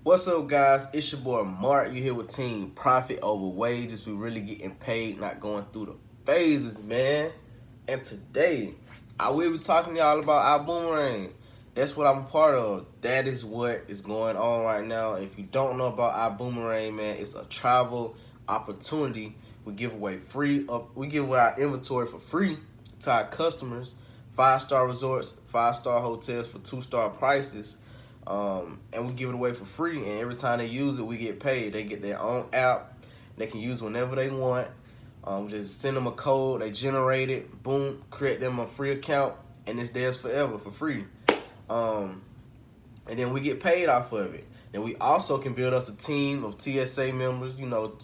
What's up, guys? It's your boy Mark. You here with Team Profit Over Wages. We really getting paid, not going through the phases, man. And today, I will be talking to y'all about Ibuumerang. That's what I'm a part of. That is what is going on right now. If you don't know about Ibuumerang, man, it's a travel opportunity. We give away our inventory for free to our customers. 5-star resorts, 5-star hotels for 2-star prices. And we give it away for free, and every time they use it, we get paid. They get their own app. They can use whenever they want. Just send them a code, they generate it, boom, create them a free account, and it's theirs forever for free. And then we get paid off of it. Then we also can build us a team of TSA members,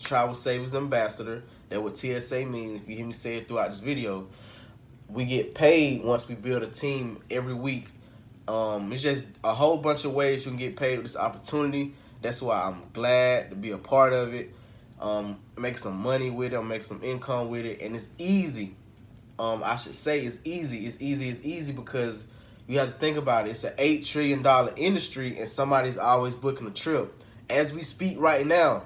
Travel Savings Ambassador. That's what TSA means. If you hear me say it throughout this video, we get paid once we build a team every week. It's just a whole bunch of ways you can get paid with this opportunity. That's why I'm glad to be a part of it. Make some money with it, make some income with it, and it's easy. I should say it's easy. It's easy because you have to think about it. It's an $8 trillion industry, and somebody's always booking a trip. As we speak right now,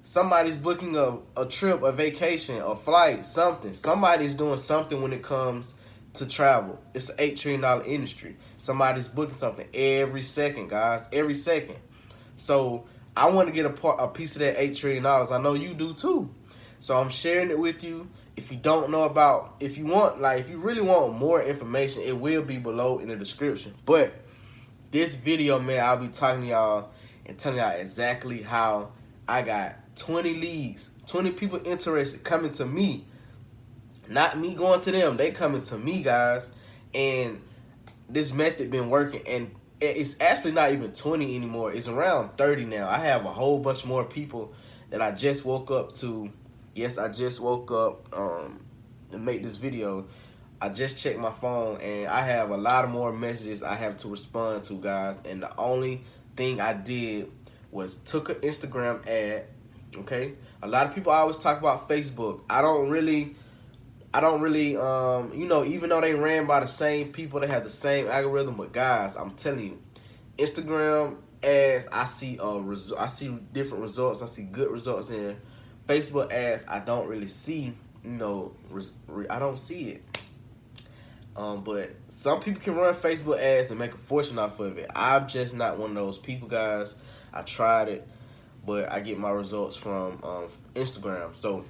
somebody's booking a trip, a vacation, a flight, something. Somebody's doing something when it comes to travel. It's an $8 trillion industry. Somebody's booking something every second, guys, every second. So I want to get a piece of that $8 trillion. I know you do too. So I'm sharing it with you. If you don't know about, if you really want more information, it will be below in the description. But this video, man, I'll be talking to y'all and telling y'all exactly how I got 20 leads, 20 people interested coming to me. Not me going to them. They coming to me, guys. And this method been working. And it's actually not even 20 anymore. It's around 30 now. I have a whole bunch more people that I just woke up to. Yes, I just woke up to make this video. I just checked my phone, and I have a lot of more messages I have to respond to, guys. And the only thing I did was took an Instagram ad, okay? A lot of people always talk about Facebook. I don't really, even though they ran by the same people, they have the same algorithm. But guys, I'm telling you, Instagram ads, I see different results. I see good results in Facebook ads. I don't really see, I don't see it. But some people can run Facebook ads and make a fortune off of it. I'm just not one of those people, guys. I tried it, but I get my results from Instagram. So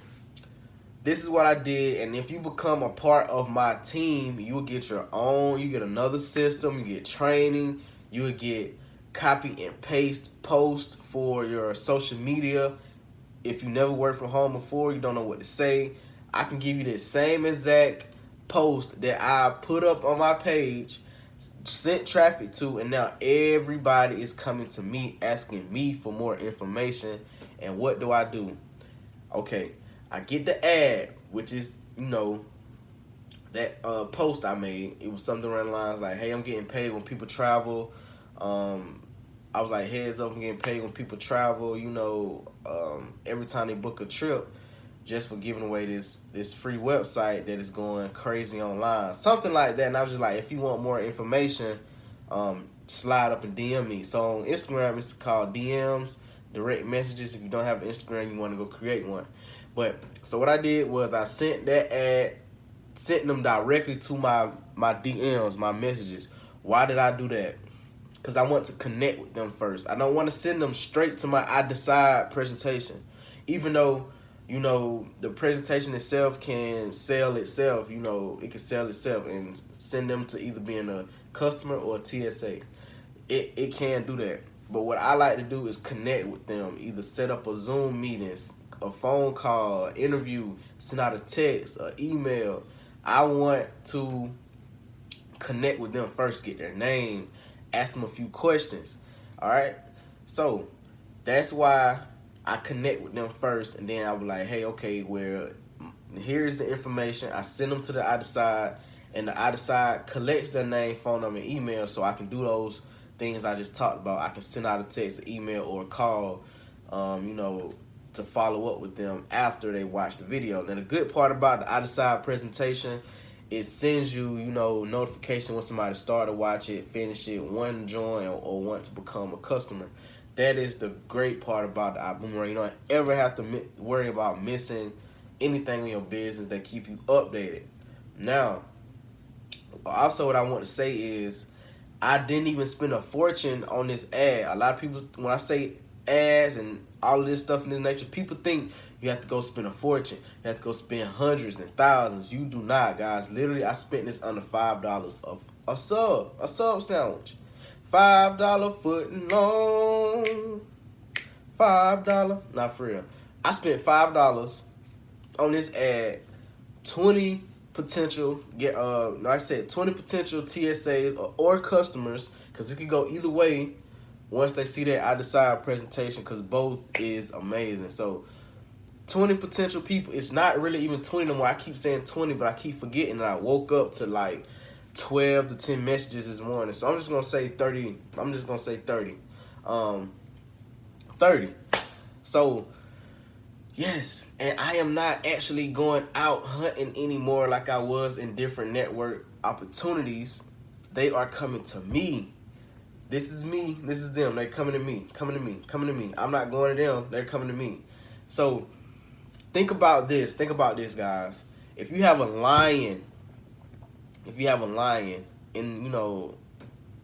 this is what I did, and if you become a part of my team, you will get your own, you get another system, you get training, you will get copy and paste post for your social media. If you never worked from home before, you don't know what to say, I can give you the same exact post that I put up on my page, sent traffic to, and now everybody is coming to me asking me for more information. And what do? Okay, I get the ad, which is, that post I made. It was something around the lines like, hey, I'm getting paid when people travel. I was like, heads up, I'm getting paid when people travel, every time they book a trip, just for giving away this free website that is going crazy online. Something like that. And I was just like, if you want more information, slide up and DM me. So on Instagram, it's called DMs, direct messages. If you don't have an Instagram, you want to go create one. But so what I did was I sent that ad, sent them directly to my DMs, my messages. Why did I do that? Because I want to connect with them first. I don't want to send them straight to my I Decide presentation. Even though, the presentation itself can sell itself, it can sell itself and send them to either being a customer or a TSA. It can do that. But what I like to do is connect with them, either set up a Zoom meeting, a phone call, an interview, send out a text, an email. I want to connect with them first, get their name, ask them a few questions. All right, so that's why I connect with them first, and then I was like, hey, okay, well, here's the information. I send them to the I Decide, and the I Decide collects their name, phone number, and email, so I can do those things I just talked about. I can send out a text, an email, or a call, to follow up with them after they watch the video. Now, the good part about the I Decide presentation, it sends you, notification when somebody started to watch it, finish it, want to join, or want to become a customer. That is the great part about the Ibuumerang. You don't ever have to worry about missing anything in your business that keep you updated. Now, also what I want to say is I didn't even spend a fortune on this ad. A lot of people, when I say ads and all of this stuff in this nature, people think you have to go spend a fortune. You have to go spend hundreds and thousands. You do not, guys. Literally, I spent this under $5 of a sub sandwich. $5 foot long. $5. Not for real. I spent $5 on this ad. 20 potential like I said, 20 potential TSAs or customers, because it could go either way once they see that I decide presentation, because both is amazing. So 20 potential people. It's not really even 20 no more. I keep saying 20, but I keep forgetting that I woke up to like 12 to 10 messages this morning. So I'm just gonna say 30. I'm just gonna say 30. 30. So yes, and I am not actually going out hunting anymore like I was in different network opportunities. They are coming to me. This is me, this is them. They're coming to me, coming to me, coming to me. I'm not going to them, they're coming to me. So think about this, guys. If you have a lion, in, you know,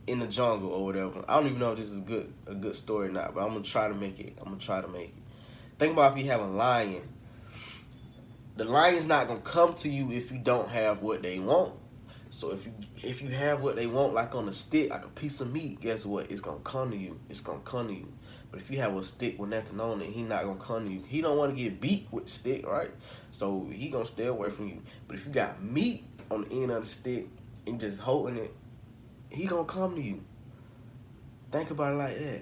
in the jungle or whatever, I don't even know if this is a good story or not, but I'm gonna try to make it. Think about if you have a lion. The lion's not gonna come to you if you don't have what they want. So if you have what they want, like on a stick, like a piece of meat, guess what? It's gonna come to you. It's gonna come to you. But if you have a stick with nothing on it, he not gonna come to you. He don't want to get beat with the stick, right? So he gonna stay away from you. But if you got meat on the end of the stick and just holding it, he gonna come to you. Think about it like that.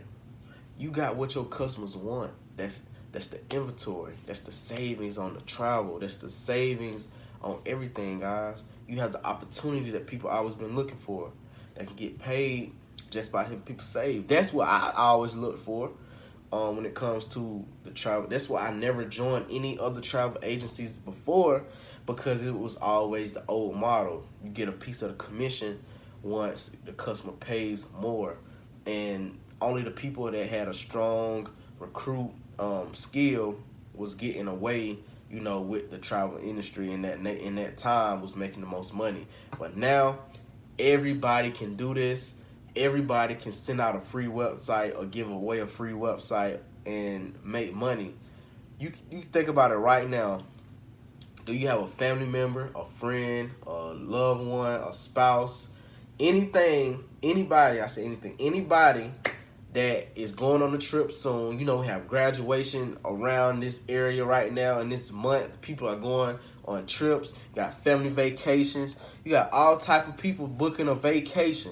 You got what your customers want. That's the inventory. That's the savings on the travel. That's the savings on everything, guys. You have the opportunity that people always been looking for, that can get paid just by helping people save. That's what I always look for when it comes to the travel. That's why I never joined any other travel agencies before, because it was always the old model. You get a piece of the commission once the customer pays more, and only the people that had a strong recruit skill was getting away, you know, with the travel industry, and in that time was making the most money. But now everybody can do this. Everybody can send out a free website or give away a free website and make money. You think about it right now. Do you have a family member, a friend, a loved one, a spouse, anything, anybody, I say anything, anybody that is going on a trip soon? You know, we have graduation around this area right now, and this month people are going on trips. You got family vacations. You got all type of people booking a vacation.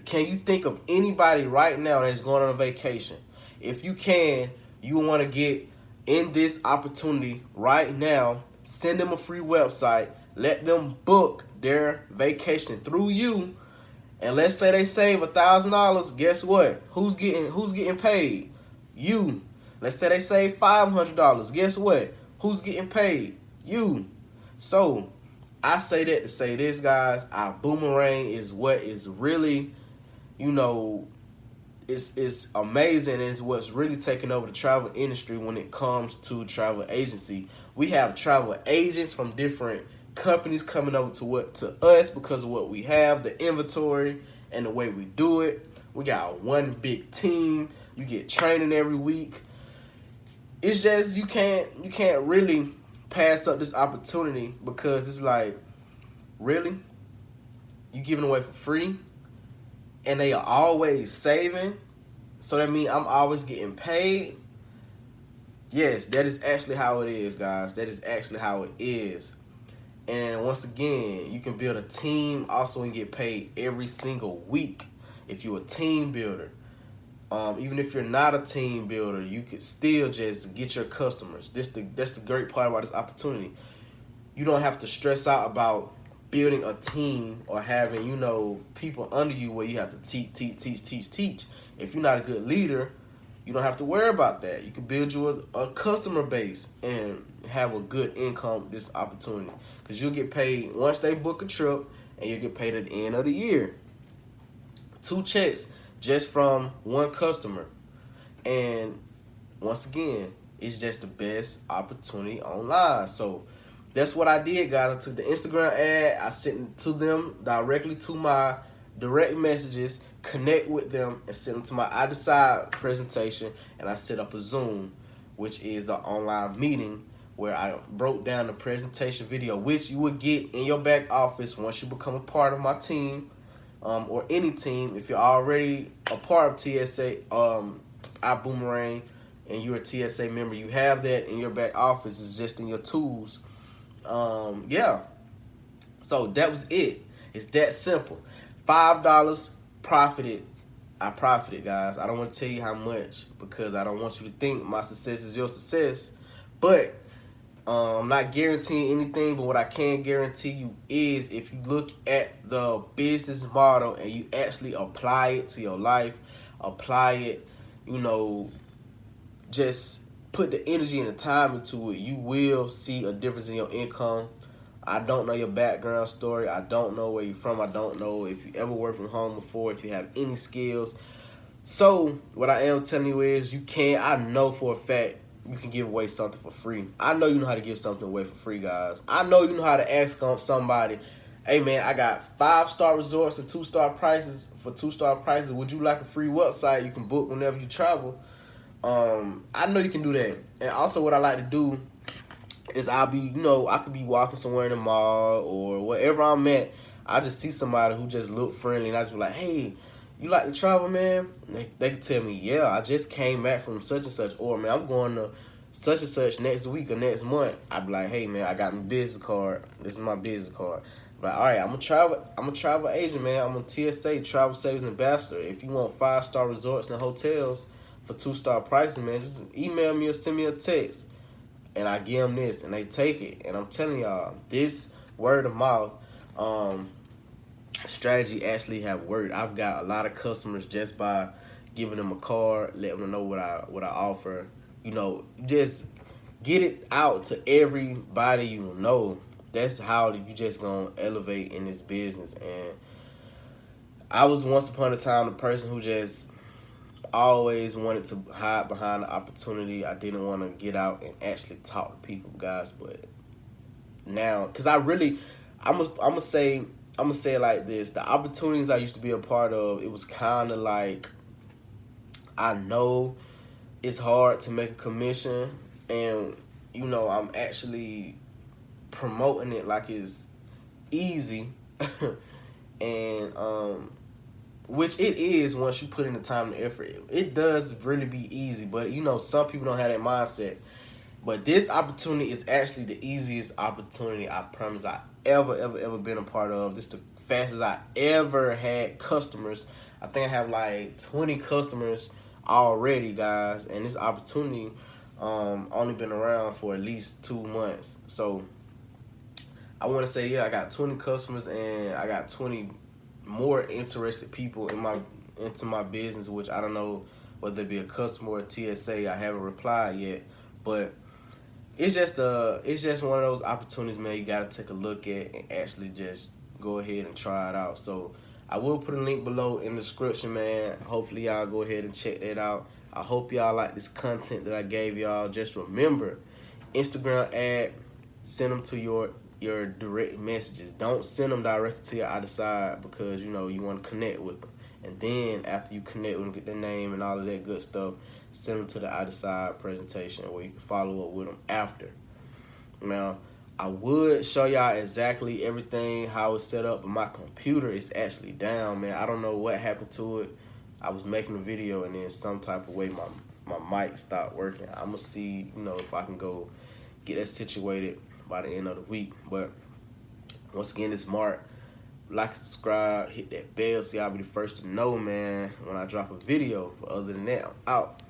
Can you think of anybody right now that's going on a vacation? If you can, you want to get in this opportunity right now. Send them a free website. Let them book their vacation through you. And let's say they save $1,000. Guess what? Who's getting paid? You. Let's say they save $500. Guess what? Who's getting paid? You. So I say that to say this, guys. Ibuumerang is what is really, you know, it's amazing, and it's what's really taking over the travel industry when it comes to travel agency. We have travel agents from different companies coming over to us because of what we have, the inventory and the way we do it. We got one big team. You get training every week. It's just you can't really pass up this opportunity, because it's like, really, you giving away for free, and they are always saving. So that means I'm always getting paid. Yes, that is actually how it is, guys. That is actually how it is. And once again, you can build a team also and get paid every single week if you're a team builder. Even if you're not a team builder, you could still just get your customers. That's the great part about this opportunity. You don't have to stress out about building a team or having, you know, people under you where you have to teach. If you're not a good leader, you don't have to worry about that. You can build you a customer base and have a good income this opportunity, because you'll get paid once they book a trip, and you'll get paid at the end of the year. 2 checks just from one customer. And once again, it's just the best opportunity online. So that's what I did, guys. I took the Instagram ad, I sent it to them directly to my direct messages, connect with them, and send them to my I Decide presentation, and I set up a Zoom, which is an online meeting where I broke down the presentation video, which you would get in your back office once you become a part of my team, or any team. If you're already a part of TSA, Ibuumerang, and you're a TSA member, you have that in your back office. It's just in your tools. Yeah. So that was it. It's that simple. $5 profited. I profited, guys. I don't want to tell you how much because I don't want you to think my success is your success. But I'm not guaranteeing anything, but what I can guarantee you is if you look at the business model and you actually apply it to your life, apply it, you know, just put the energy and the time into it, you will see a difference in your income. I don't know your background story. I don't know where you're from. I don't know if you ever worked from home before, if you have any skills. So what I am telling you is you can, I know for a fact, you can give away something for free. I know you know how to give something away for free, guys. I know you know how to ask somebody, hey man, I got 5-star resorts and 2-star prices. For 2-star prices, would you like a free website you can book whenever you travel? I know you can do that. And also what I like to do is I'll be, you know, I could be walking somewhere in the mall or wherever I'm at. I just see somebody who just look friendly and I just be like, hey, you like to travel, man? And they can tell me, yeah, I just came back from such and such, or man, I'm going to such and such next week or next month. I'd be like, hey man, I got my business card. This is my business card. But all right, I'm a travel agent, man. I'm a TSA, Travel Savings Ambassador. If you want 5-star resorts and hotels for 2-star prices, man, just email me or send me a text, and I give them this, and they take it. And I'm telling y'all, this word of mouth strategy actually have worked. I've got a lot of customers just by giving them a card, letting them know what I offer. You know, just get it out to everybody you know. That's how you just gonna elevate in this business. And I was once upon a time the person who just always wanted to hide behind the opportunity. I didn't want to get out and actually talk to people, guys. But now, cause I'm gonna say it like this: the opportunities I used to be a part of, it was kind of like, I know it's hard to make a commission, and you know I'm actually promoting it like it's easy, and which it is once you put in the time and effort. It does really be easy, but you know some people don't have that mindset. But this opportunity is actually the easiest opportunity I promise I ever been a part of. This the fastest I ever had customers. I think I have like 20 customers already, guys, and this opportunity only been around for at least 2 months. So I want to say, yeah, I got 20 customers and I got 20 more interested people into my business, which I don't know whether it be a customer or a TSA. I haven't replied yet, but it's just one of those opportunities, man. You gotta take a look at and actually just go ahead and try it out. So I will put a link below in the description, man. Hopefully y'all go ahead and check that out. I hope y'all like this content that I gave y'all. Just remember, Instagram ad, send them to your direct messages. Don't send them directly to your I Decide, because you know you want to connect with them. And then after you connect with them, get their name and all of that good stuff, send them to the I Decide presentation where you can follow up with them after. Now, I would show y'all exactly everything, how it's set up, but my computer is actually down, man. I don't know what happened to it. I was making a video and then some type of way my mic stopped working. I'm gonna see, you know, if I can go get that situated by the end of the week. But once again, it's Mark. Like and subscribe, hit that bell so y'all be the first to know, man, when I drop a video. But other than that, I'm out.